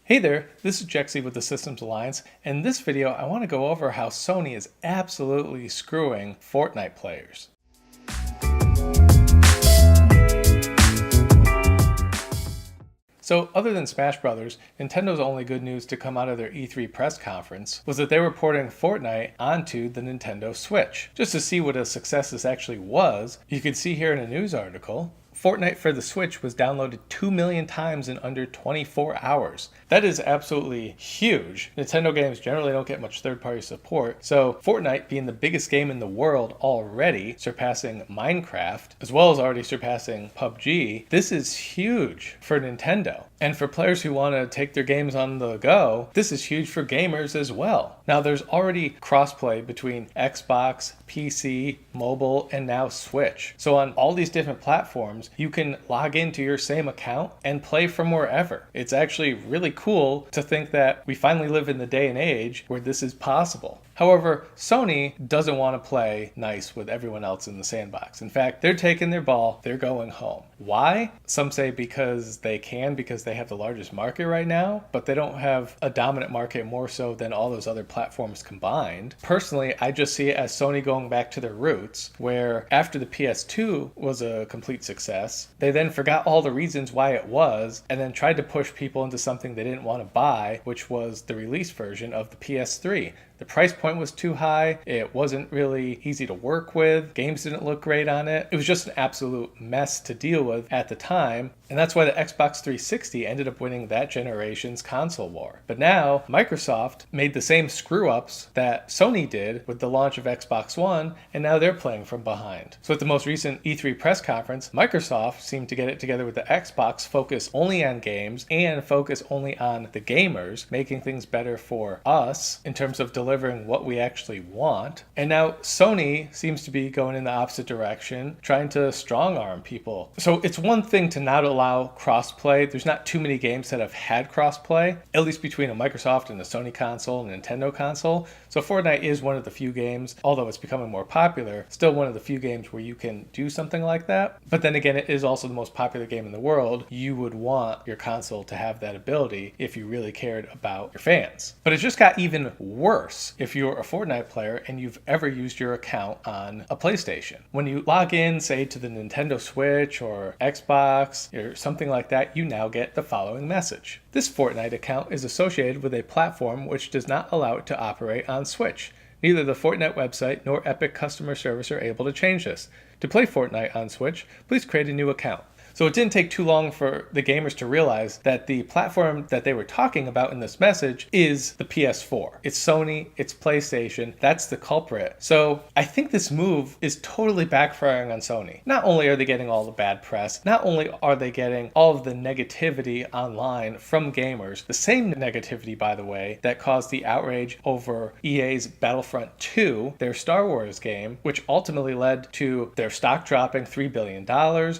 Hey there, this is Jexy with the Systems Alliance, and in this video I want to go over how Sony is absolutely screwing Fortnite players. So other than Smash Brothers, Nintendo's only good news to come out of their E3 press conference was that they were porting Fortnite onto the Nintendo Switch. Just to see what a success this actually was, you can see here in a news article, Fortnite for the Switch was downloaded 2 million times in under 24 hours. That is absolutely huge. Nintendo games generally don't get much third-party support, so Fortnite being the biggest game in the world already, surpassing Minecraft, as well as already surpassing PUBG, this is huge for Nintendo. And for players who want to take their games on the go, this is huge for gamers as well. Now there's already crossplay between Xbox, PC, mobile, and now Switch. So on all these different platforms, you can log into your same account and play from wherever. It's actually really cool to think that we finally live in the day and age where this is possible. However, Sony doesn't want to play nice with everyone else in the sandbox. In fact, they're taking their ball, they're going home. Why? Some say because they can, because they have the largest market right now, but they don't have a dominant market more so than all those other platforms combined. Personally, I just see it as Sony going back to their roots, where after the PS2 was a complete success, they then forgot all the reasons why it was, and then tried to push people into something they didn't want to buy, which was the release version of the PS3. The price point was too high, it wasn't really easy to work with, games didn't look great on it. It was just an absolute mess to deal with at the time, and that's why the Xbox 360 ended up winning that generation's console war. But now, Microsoft made the same screw-ups that Sony did with the launch of Xbox One, and now they're playing from behind. So at the most recent E3 press conference, Microsoft seemed to get it together with the Xbox, focus only on games, and focus only on the gamers, making things better for us in terms of delivering what we actually want. And now Sony seems to be going in the opposite direction, trying to strong-arm people. So it's one thing to not allow crossplay. There's not too many games that have had crossplay, at least between a Microsoft and a Sony console and a Nintendo console. So Fortnite is one of the few games, although it's becoming more popular, still one of the few games where you can do something like that. But then again, it is also the most popular game in the world. You would want your console to have that ability if you really cared about your fans. But it just got even worse if you're a Fortnite player and you've ever used your account on a PlayStation. When you log in, say, to the Nintendo Switch or Xbox or something like that, you now get the following message. This Fortnite account is associated with a platform which does not allow it to operate on Switch. Neither the Fortnite website nor Epic customer service are able to change this. To play Fortnite on Switch, please create a new account. So it didn't take too long for the gamers to realize that the platform that they were talking about in this message is the PS4. It's Sony, it's PlayStation, that's the culprit. So I think this move is totally backfiring on Sony. Not only are they getting all the bad press, not only are they getting all of the negativity online from gamers, the same negativity, by the way, that caused the outrage over EA's Battlefront 2, their Star Wars game, which ultimately led to their stock dropping $3 billion,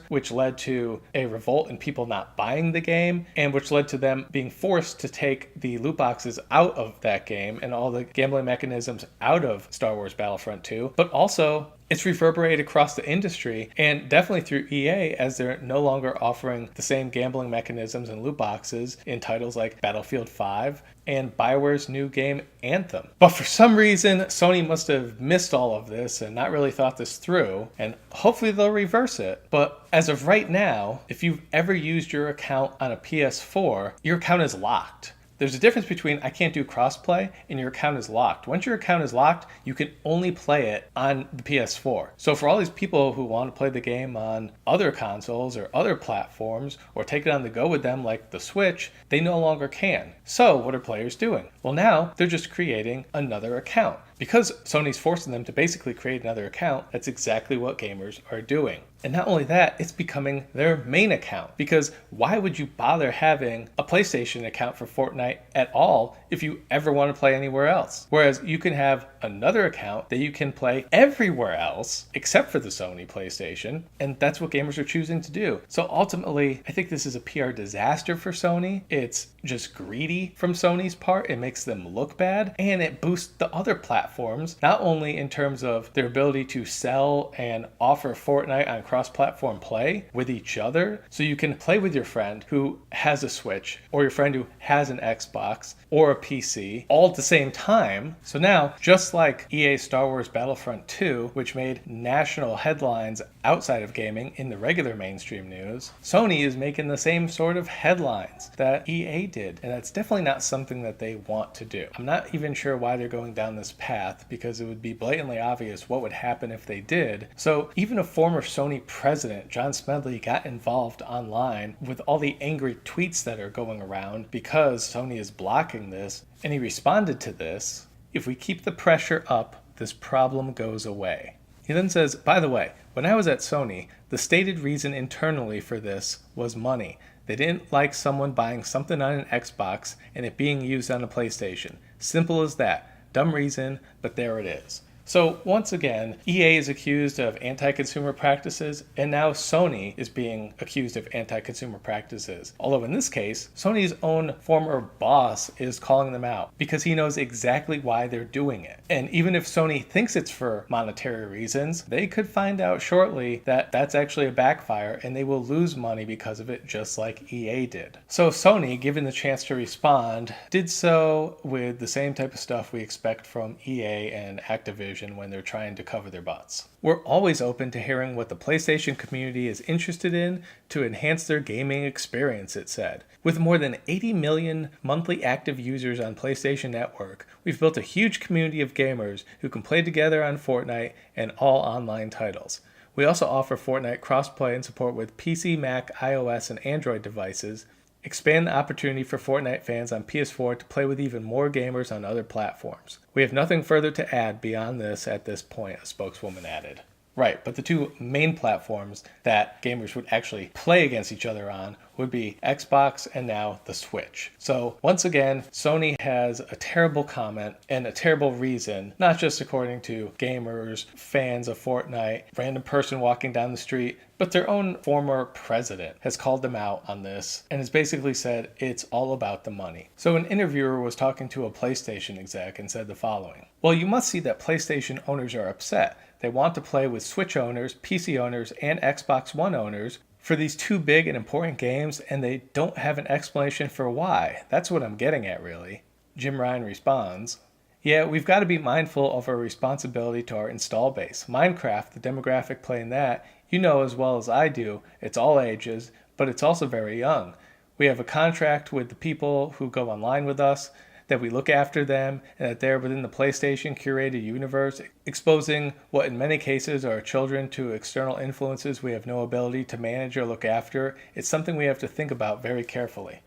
which led to a revolt and people not buying the game, and which led to them being forced to take the loot boxes out of that game and all the gambling mechanisms out of Star Wars Battlefront 2. But also, it's reverberated across the industry, and definitely through EA, as they're no longer offering the same gambling mechanisms and loot boxes in titles like Battlefield 5 and BioWare's new game Anthem. But for some reason, Sony must have missed all of this and not really thought this through, and hopefully they'll reverse it. But as of right now, if you've ever used your account on a PS4, your account is locked. There's a difference between I can't do crossplay and your account is locked. Once your account is locked, you can only play it on the PS4. So for all these people who want to play the game on other consoles or other platforms or take it on the go with them like the Switch, they no longer can. So what are players doing? Well, now they're just creating another account. Because Sony's forcing them to basically create another account, that's exactly what gamers are doing. And not only that, it's becoming their main account. Because why would you bother having a PlayStation account for Fortnite at all if you ever want to play anywhere else? Whereas you can have another account that you can play everywhere else except for the Sony PlayStation, and that's what gamers are choosing to do. So ultimately, I think this is a PR disaster for Sony. It's just greedy from Sony's part. It makes them look bad, and it boosts the other platforms, not only in terms of their ability to sell and offer Fortnite on cross-platform play with each other, so you can play with your friend who has a Switch or your friend who has an Xbox or a PC all at the same time. So now, just like EA's Star Wars Battlefront 2, which made national headlines outside of gaming in the regular mainstream news, Sony is making the same sort of headlines that EA did, and that's definitely not something that they want to do. I'm not even sure why they're going down this path, because it would be blatantly obvious what would happen if they did. So even a former Sony president, John Smedley, got involved online with all the angry tweets that are going around because Sony is blocking this, and he responded to this: "If we keep the pressure up, this problem goes away." He then says, "By the way, when I was at Sony, the stated reason internally for this was money. They didn't like someone buying something on an Xbox and it being used on a PlayStation. Simple as that. Dumb reason, but there it is." So once again, EA is accused of anti-consumer practices, and now Sony is being accused of anti-consumer practices. Although in this case, Sony's own former boss is calling them out because he knows exactly why they're doing it. And even if Sony thinks it's for monetary reasons, they could find out shortly that that's actually a backfire and they will lose money because of it, just like EA did. So Sony, given the chance to respond, did so with the same type of stuff we expect from EA and Activision when they're trying to cover their butts. "We're always open to hearing what the PlayStation community is interested in to enhance their gaming experience," it said. "With more than 80 million monthly active users on PlayStation Network, we've built a huge community of gamers who can play together on Fortnite and all online titles. We also offer Fortnite crossplay and support with PC, Mac, iOS, and Android devices. Expand the opportunity for Fortnite fans on PS4 to play with even more gamers on other platforms. We have nothing further to add beyond this at this point," a spokeswoman added. Right, but the two main platforms that gamers would actually play against each other on would be Xbox and now the Switch. So once again, Sony has a terrible comment and a terrible reason, not just according to gamers, fans of Fortnite, random person walking down the street, but their own former president has called them out on this and has basically said it's all about the money. So an interviewer was talking to a PlayStation exec and said the following: "Well, you must see that PlayStation owners are upset. They want to play with Switch owners, PC owners, and Xbox One owners for these two big and important games, and they don't have an explanation for why. That's what I'm getting at, really." Jim Ryan responds, "Yeah, we've got to be mindful of our responsibility to our install base. Minecraft, the demographic playing that, you know as well as I do, it's all ages, but it's also very young. We have a contract with the people who go online with us, that we look after them, and that they're within the PlayStation curated universe. Exposing what in many cases are children to external influences we have no ability to manage or look after, it's something we have to think about very carefully."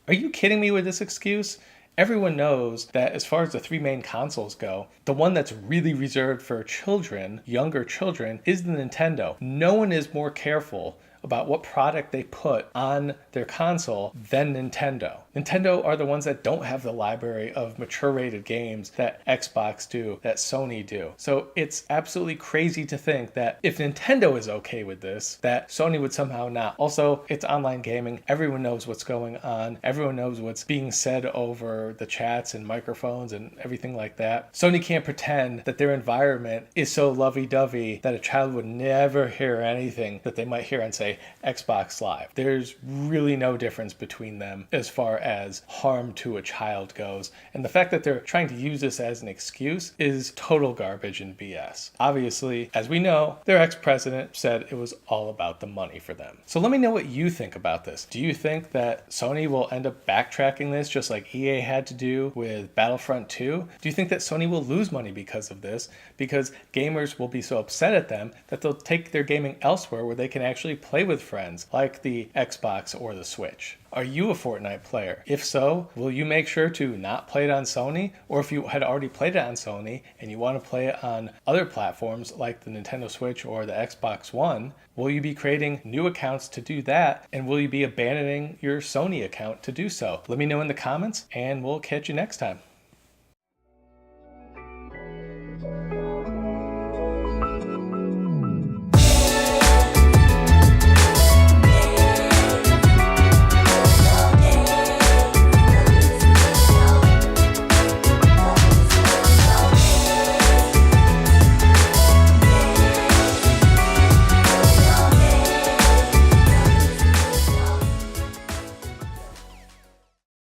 Are you kidding me with this excuse? Everyone knows that as far as the three main consoles go, the one that's really reserved for children, younger children, is the Nintendo. No one is more careful about what product they put on their console than Nintendo. Nintendo are the ones that don't have the library of mature rated games that Xbox do, that Sony do. So it's absolutely crazy to think that if Nintendo is okay with this, that Sony would somehow not. Also, it's online gaming. Everyone knows what's going on. Everyone knows what's being said over the chats and microphones and everything like that. Sony can't pretend that their environment is so lovey-dovey that a child would never hear anything that they might hear on, say, Xbox Live. There's really no difference between them as far as harm to a child goes. And the fact that they're trying to use this as an excuse is total garbage and BS. Obviously, as we know, their ex-president said it was all about the money for them. So let me know what you think about this. Do you think that Sony will end up backtracking this just like EA had to do with Battlefront 2? Do you think that Sony will lose money because of this? Because gamers will be so upset at them that they'll take their gaming elsewhere where they can actually play with friends, like the Xbox or the Switch. Are you a Fortnite player? If so, will you make sure to not play it on Sony? Or if you had already played it on Sony and you want to play it on other platforms like the Nintendo Switch or the Xbox One, will you be creating new accounts to do that? And will you be abandoning your Sony account to do so? Let me know in the comments and we'll catch you next time.